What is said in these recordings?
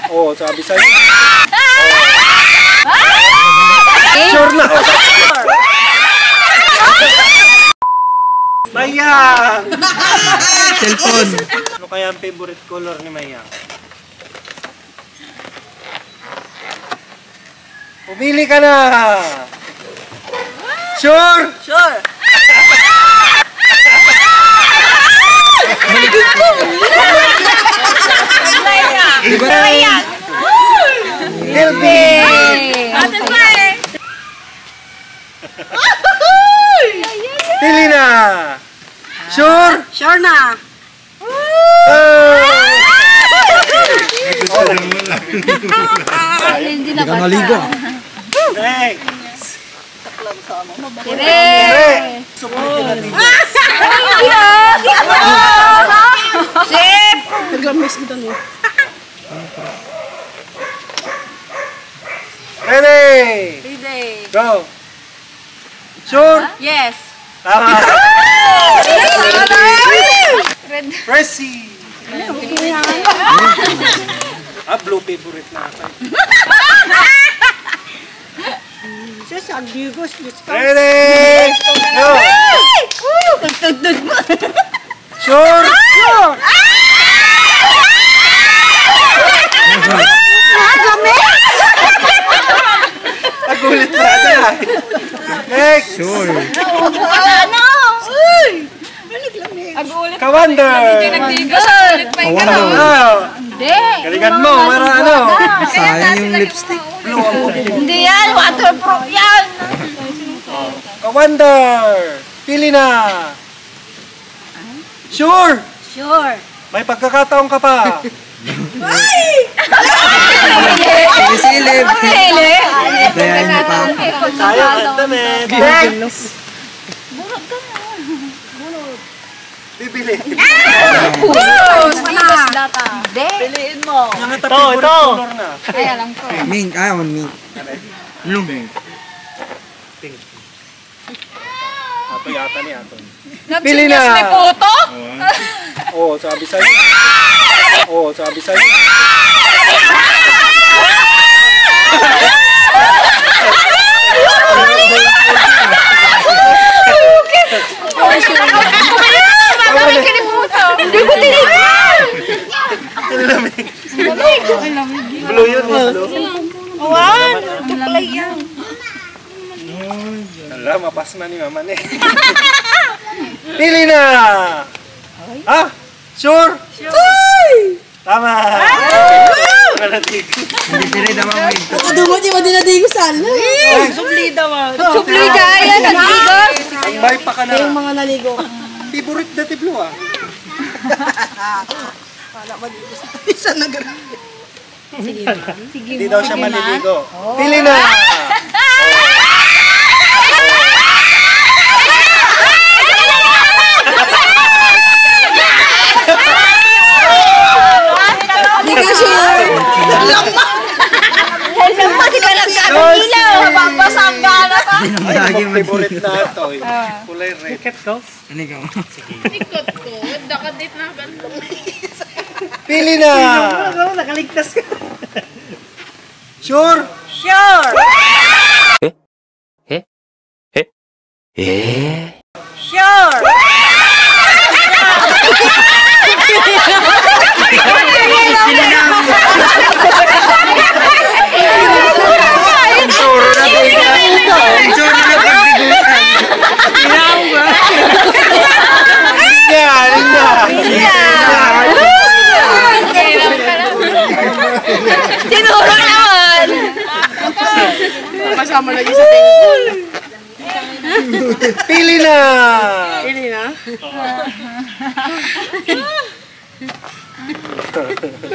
Oh, sabi sa'yo. Sure na. Mayang! Cellphone. Ano kaya ang favorite color ni Mayang? Pumili ka na! Sure! Sure! Mayang! Healthy! Atin ba eh? Pili na! Sure! Sure na! Hindi ka maligo. Next! Dire! Sumunod na dito. Sip! Nag-miss ko doon eh. Ready! Ready! Go! Sure! Yes! Tama! Red. Pressy! Blue favorite na ako. Ready! Go! Sure! Sure! Nagulit na ata. Next! Sure. Ano? Kawander! Kawander. Hindi. Galingan mo, para ano? Sayang yung lipstick. Blue ang puti. Hindi yan. Waterproof yan. Kawander! Pili na! Sure! Sure. May pagkakataon ka pa. Silip. Pili. Kaya niya pa. Sayang ang damit. Next! Bibili. Hindi. Piliin mo. Mga favorite color na. Ay, alam ko. Mink. Ayaw, mink. Blue. Pink. Ato yata ni Ato. Pili na. May photo? Oo, sabi sa'yo. Oo, sabi sa'yo. Hindi ko tinignan! Blue yun, blue. Awan! Tuklay yan. Ala, mapas na ni Mama ni. Pili na! Ah! Sure? Sure! Tama! Manatigo. Hindi pinay daw ang mink. Dumo di mo dinadigo sala. Supli kaya, nagigos. May pa ka Yung na. mga naligo. Favorite dati blue ah. Wala ba dito sa isa nag- Hindi daw siya maliligo. Pili na! Hindi ka sure. Pati ka nagkakang ilaw. Mababasang ka na pa. Lagi Ang favorite na ito. Kulay red. Ano ka? Ikot ko, dakadit na gantong. Pili na! Nakaligtas ka. Sure? Sure! Sure! Sure na ba? Sure na pagbigutan. Inaw ba? Yan! Tinuro naman! Kasama lagi sa tingin. Pili na! Pili na.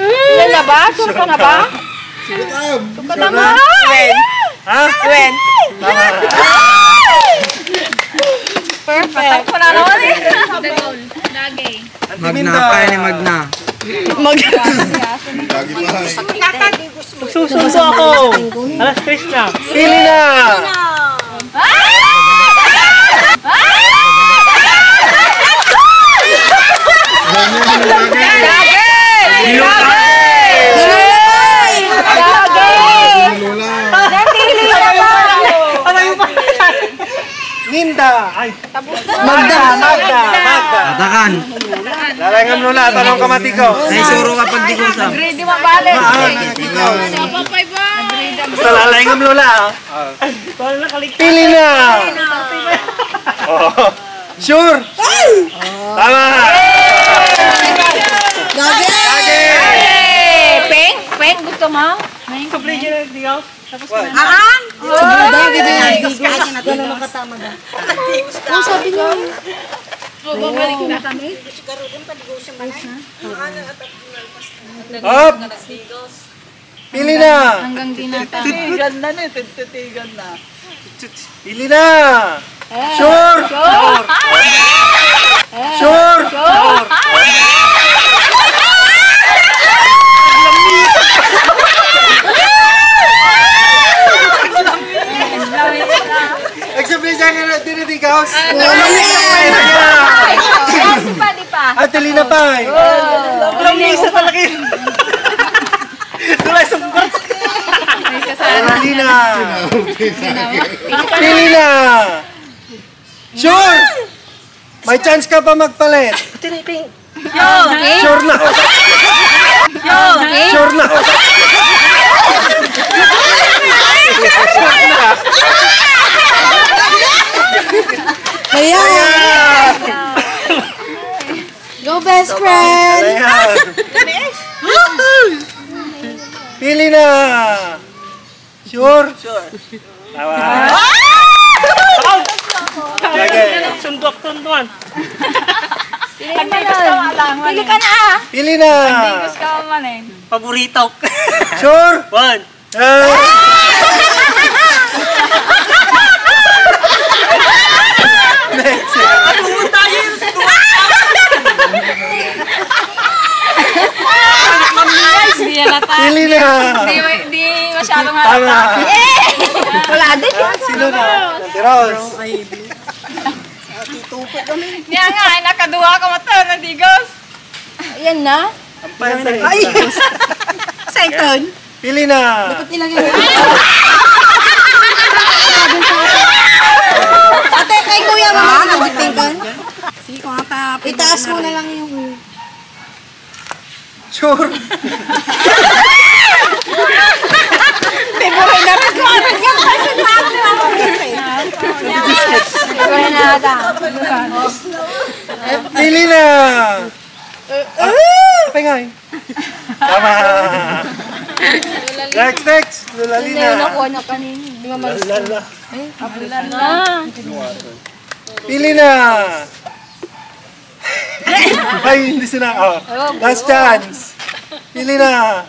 Ilan na ba? Sure ka na ba? Sure ka na ba? Ha? When? Tama. Perfect. Ako na naman eh. Dagol, dagay. Magna. Kaya ni Magna. Sususo ako. Alas 3 na. Pili na! Linda. Ay. Magda. Magda. Tatakan. Lalangam Lola. Tanong kamati ko. Naisuro kapag di ko sam. Grade mabalik. Papay ba? Basta lalangam Lola. Pili na. Oh. Sure. Tama. Gage! Gage. Peng? Peng, gusto mo? Supply dyan ang digaw. Tapos ko na. Aan? O, babalik na. Up. Pili na. Hanggang dinata. Titigan na na. Titigan na. Pili na. Sure. Sure. Explain siya nga dinitigaws. Di pa. Ate Lina pa eh. Lamisa talaga yun. Tulay sumbat. May kasama. Lina. Pili na. Sure. May chance ka pa magpalit. Sure na. Sure na. Kaya. Go best friend. Ayan. Pili na. Sure. Sure. Tama. Sige. Sundok tunduan. Pili ka na ah. Pili na. Gusto ka man eh. Paborito. Sure. One. Next. Hindi halata. Pili na. Hindi masyadong Tama. halata. Wala din. Sino na? Tiros. Kaya nga, nakaduha ka mo to, nadigos. Ayan na. Ay! Second. Pili na. Ate, kay kuya mama na butingkan. Sige, kung itaas mo na lang yung... Sure. February na rin ko. Ano yan? Kasi natin ako kasi. February na ata. Pili na. Pengay. Tama. Next. Lola Hindi Lina. na nakuha na kanina. Hindi mo mag... Lala. Ah. Pili na. Ay, hindi sila. Oh. Last chance. Pili na.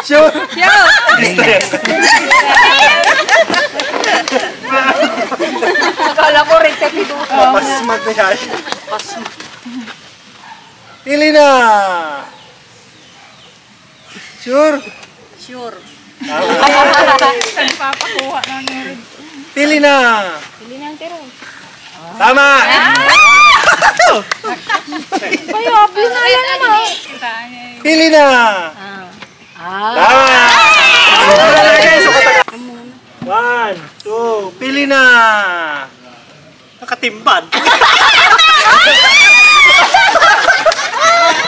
Sure. Gusto yan. Akala ko rin kapito. Pasmat na yan. Pili na. Sure. Sure. Nagpapakuha na nyo. Pili na. Pili ng tiro. Tama. Ay, obvious na yan naman. Pili na. Tama. One, two. Pili na. Nakatimban.